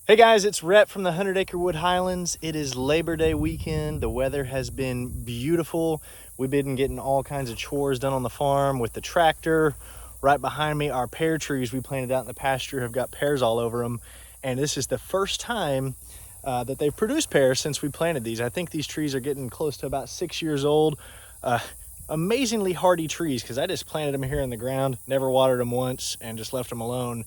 Hey guys, it's Rhett from the 100 Acre Wood Highlands. It is Labor Day weekend. The weather has been beautiful. We've been getting all kinds of chores done on the farm with the tractor. Right behind me, our pear trees we planted out in the pasture have got pears all over them. And this is the first time that they've produced pears since we planted these. I think these trees are getting close to about 6 years old. Amazingly hardy trees because I just planted them here in the ground, never watered them once, and just left them alone.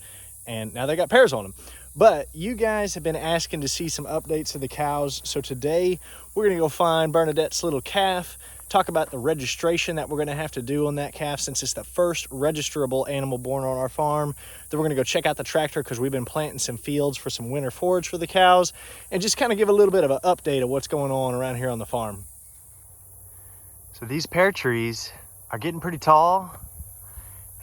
And now they got pears on them. But you guys have been asking to see some updates of the cows. So today we're gonna go find Bernadette's little calf, talk about the registration that we're gonna have to do on that calf since it's the first registrable animal born on our farm. Then we're gonna go check out the tractor because we've been planting some fields for some winter forage for the cows and just kind of give a little bit of an update of what's going on around here on the farm. So these pear trees are getting pretty tall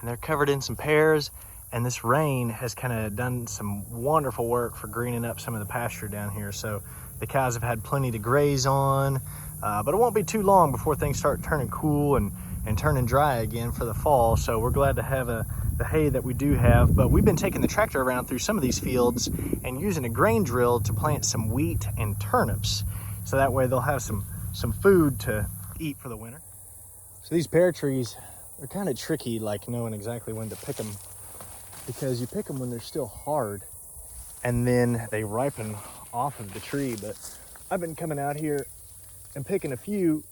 and they're covered in some pears. And this rain has kind of done some wonderful work for greening up some of the pasture down here. So the cows have had plenty to graze on, but it won't be too long before things start turning cool and turning dry again for the fall. So we're glad to have the hay that we do have. But we've been taking the tractor around through some of these fields and using a grain drill to plant some wheat and turnips. So that way they'll have some food to eat for the winter. So these pear trees are kind of tricky, like knowing exactly when to pick them, because you pick them when they're still hard and then they ripen off of the tree. But I've been coming out here and picking a few.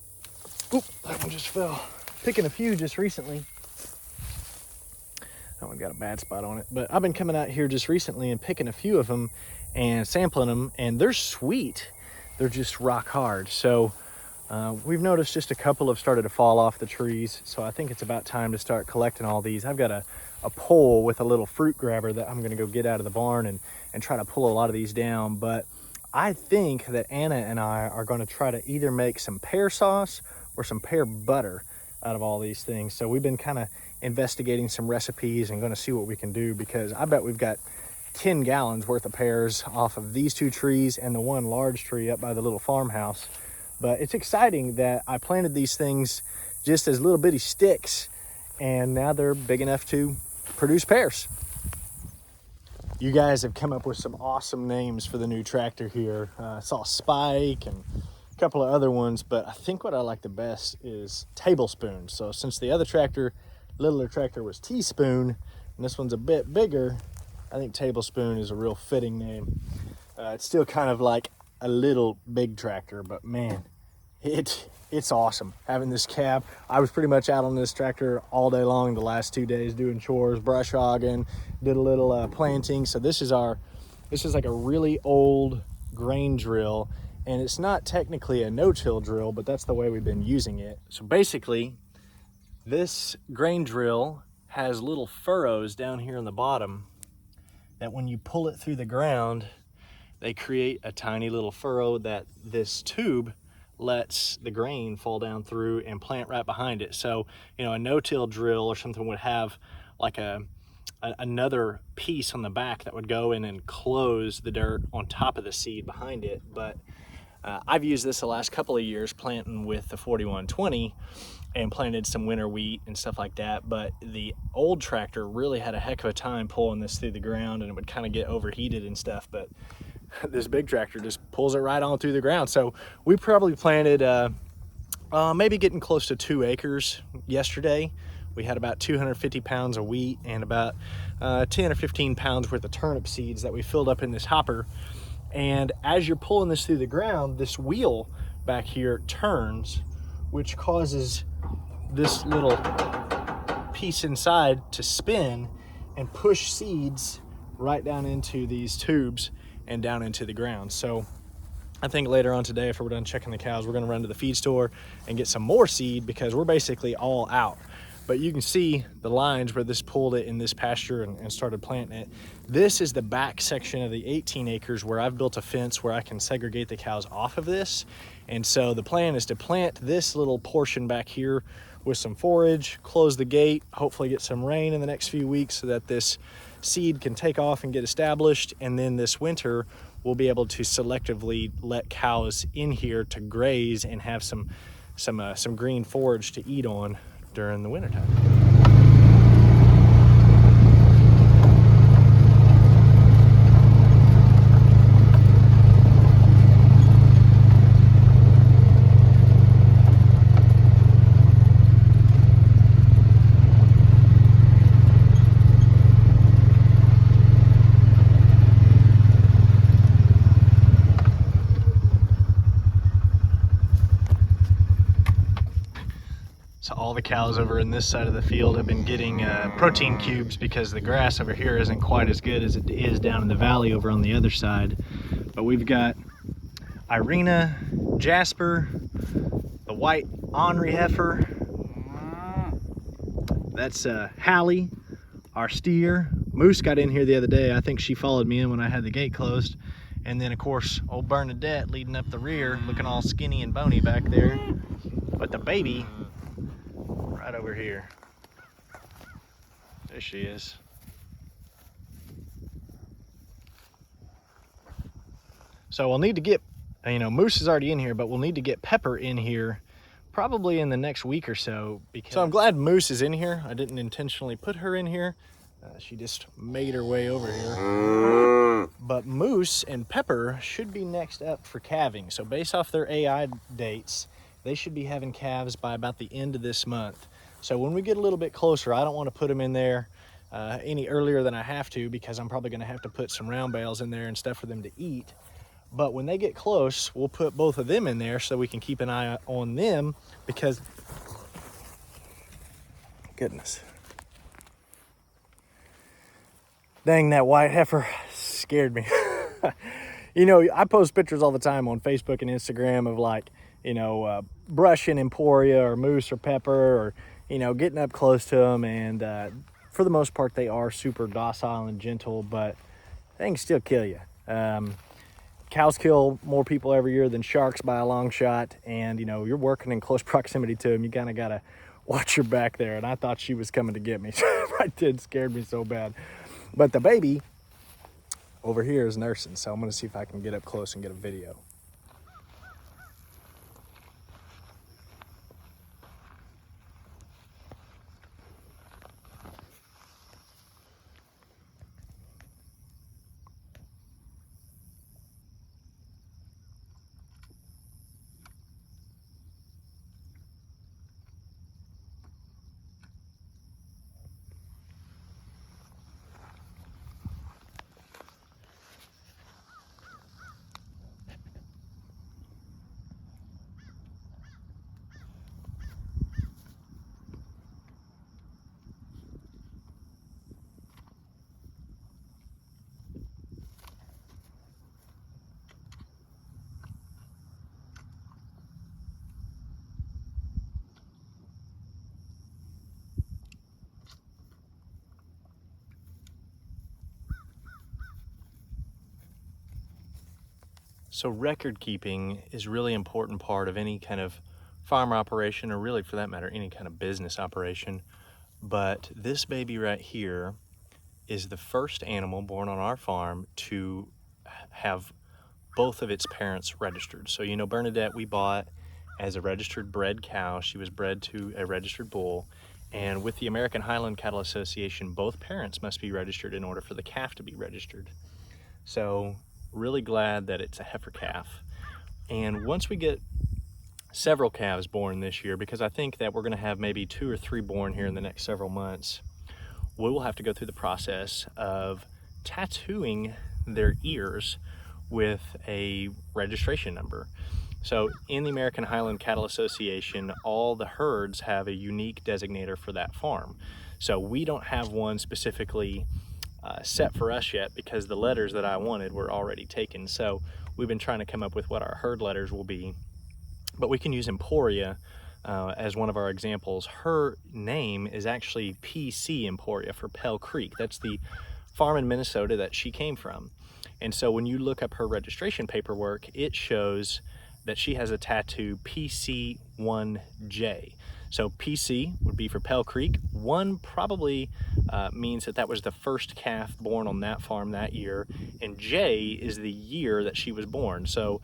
Oop, that one just fell. Picking a few just recently. That one got a bad spot on it. But I've been coming out here just recently and picking a few of them and sampling them, and they're sweet. They're just rock hard. So we've noticed just a couple have started to fall off the trees. So I think it's about time to start collecting all these. I've got a pole with a little fruit grabber that I'm gonna go get out of the barn and try to pull a lot of these down. But I think that Anna and I are gonna try to either make some pear sauce or some pear butter out of all these things. So we've been kind of investigating some recipes and gonna see what we can do, because I bet we've got 10 gallons worth of pears off of these two trees and the one large tree up by the little farmhouse. But it's exciting that I planted these things just as little bitty sticks, and now they're big enough to produce pears. You guys have come up with some awesome names for the new tractor here. I saw Spike and a couple of other ones, but I think what I like the best is Tablespoon. So since the other tractor, littler tractor, was Teaspoon, and this one's a bit bigger, I think Tablespoon is a real fitting name. It's still kind of like a little big tractor, but man, it's awesome having this cab. I was pretty much out on this tractor all day long the last 2 days doing chores, brush hogging, did a little planting. So this is like a really old grain drill, and it's not technically a no-till drill, but that's the way we've been using it. So basically this grain drill has little furrows down here in the bottom that when you pull it through the ground, they create a tiny little furrow that this tube lets the grain fall down through and plant right behind it. So, you know, a no-till drill or something would have like another piece on the back that would go in and close the dirt on top of the seed behind it. But I've used this the last couple of years planting with the 4120 and planted some winter wheat and stuff like that. But the old tractor really had a heck of a time pulling this through the ground, and it would kind of get overheated and stuff. But this big tractor just pulls it right on through the ground. So we probably planted maybe getting close to 2 acres yesterday. We had about 250 pounds of wheat and about 10 or 15 pounds worth of turnip seeds that we filled up in this hopper. And as you're pulling this through the ground, this wheel back here turns, which causes this little piece inside to spin and push seeds right down into these tubes and down into the ground. So I think later on today, if we're done checking the cows, we're gonna run to the feed store and get some more seed, because we're basically all out. But you can see the lines where this pulled it in this pasture and started planting it. This is the back section of the 18 acres where I've built a fence where I can segregate the cows off of this. And so the plan is to plant this little portion back here with some forage, close the gate, hopefully get some rain in the next few weeks so that this seed can take off and get established. And then this winter, we'll be able to selectively let cows in here to graze and have some green forage to eat on during the wintertime. So all the cows over in this side of the field have been getting protein cubes because the grass over here isn't quite as good as it is down in the valley over on the other side. But we've got Irina, Jasper, the white ornery heifer. That's Hallie, our steer. Moose got in here the other day. I think she followed me in when I had the gate closed. And then of course, old Bernadette leading up the rear, looking all skinny and bony back there. But the baby, right over here. There she is. So we'll need to get, Moose is already in here, but we'll need to get Pepper in here probably in the next week or so. So I'm glad Moose is in here. I didn't intentionally put her in here. She just made her way over here. But Moose and Pepper should be next up for calving. So based off their AI dates, they should be having calves by about the end of this month. So when we get a little bit closer, I don't want to put them in there any earlier than I have to, because I'm probably going to have to put some round bales in there and stuff for them to eat. But when they get close, we'll put both of them in there so we can keep an eye on them, because, goodness. Dang, that white heifer scared me. I post pictures all the time on Facebook and Instagram of like, brushing Emporia or Moose or Pepper, or, getting up close to them. And for the most part, they are super docile and gentle, but they can still kill you. Cows kill more people every year than sharks by a long shot. And, you're working in close proximity to them. You kind of got to watch your back there. And I thought she was coming to get me. Right, did scared me so bad. But the baby over here is nursing. So I'm going to see if I can get up close and get a video. So record keeping is really important part of any kind of farm operation, or really for that matter, any kind of business operation. But this baby right here is the first animal born on our farm to have both of its parents registered. So, Bernadette we bought as a registered bred cow. She was bred to a registered bull. And with the American Highland Cattle Association, both parents must be registered in order for the calf to be registered. So really glad that it's a heifer calf. And once we get several calves born this year, because I think that we're going to have maybe 2 or 3 born here in the next several months, we will have to go through the process of tattooing their ears with a registration number. So in the American Highland Cattle Association, all the herds have a unique designator for that farm. So we don't have one specifically set for us yet, because the letters that I wanted were already taken. So we've been trying to come up with what our herd letters will be. But we can use Emporia as one of our examples. Her name is actually PC Emporia for Pell Creek. That's the farm in Minnesota that she came from. And so when you look up her registration paperwork, it shows that she has a tattoo PC1J. So PC would be for Pell Creek. 1 probably means that was the first calf born on that farm that year. And J is the year that she was born. So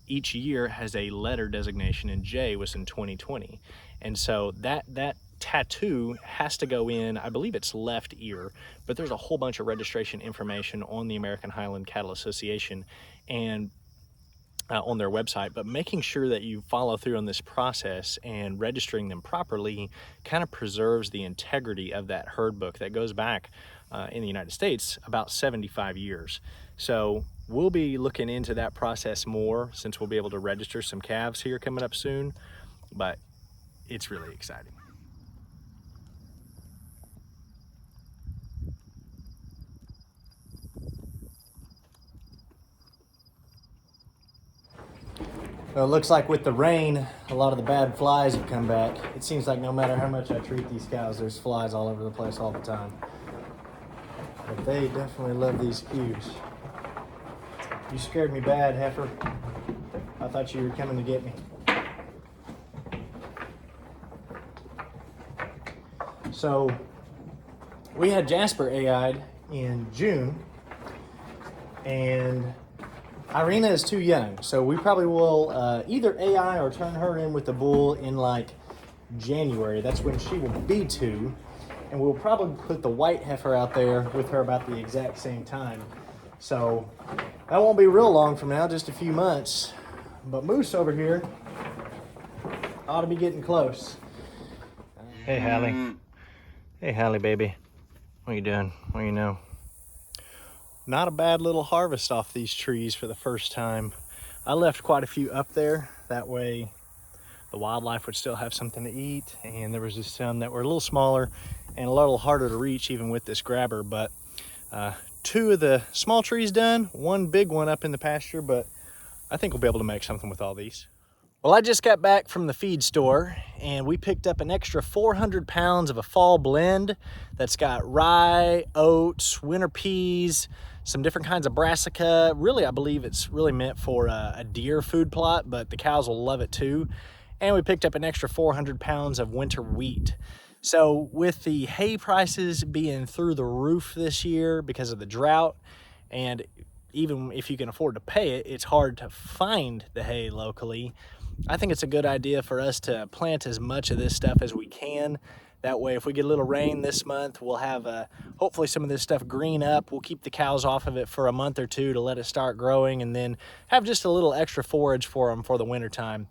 each year has a letter designation, and J was in 2020. And so that tattoo has to go in, I believe it's left ear, but there's a whole bunch of registration information on the American Highland Cattle Association and on their website. But making sure that you follow through on this process and registering them properly kind of preserves the integrity of that herd book that goes back in the United States about 75 years. So we'll be looking into that process more, since we'll be able to register some calves here coming up soon, but it's really exciting. Well, it looks like with the rain, a lot of the bad flies have come back. It seems like no matter how much I treat these cows, there's flies all over the place all the time. But they definitely love these cues. You scared me bad, heifer. I thought you were coming to get me. So we had Jasper AI'd in June, and Irina is too young, so we probably will either AI or turn her in with the bull in like January. That's when she will be 2, and we'll probably put the white heifer out there with her about the exact same time. So that won't be real long from now, just a few months. But Moose over here ought to be getting close. Hey, Hallie. Hey, Hallie, baby. What are you doing? What do you know? Not a bad little harvest off these trees for the first time. I left quite a few up there. That way the wildlife would still have something to eat. And there was just some that were a little smaller and a little harder to reach even with this grabber. But 2 of the small trees done, 1 big one up in the pasture, but I think we'll be able to make something with all these. Well, I just got back from the feed store and we picked up an extra 400 pounds of a fall blend that's got rye, oats, winter peas, some different kinds of brassica. Really, I believe it's really meant for a deer food plot, but the cows will love it too. And we picked up an extra 400 pounds of winter wheat. So with the hay prices being through the roof this year because of the drought, and even if you can afford to pay it, it's hard to find the hay locally. I think it's a good idea for us to plant as much of this stuff as we can. That way, if we get a little rain this month, we'll have hopefully some of this stuff green up. We'll keep the cows off of it for a month or 2 to let it start growing, and then have just a little extra forage for them for the winter time.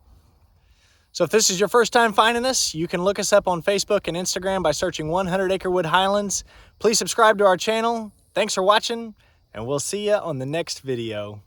So if this is your first time finding us, you can look us up on Facebook and Instagram by searching 100 Acre Wood Highlands. Please subscribe to our channel. Thanks for watching, and we'll see you on the next video.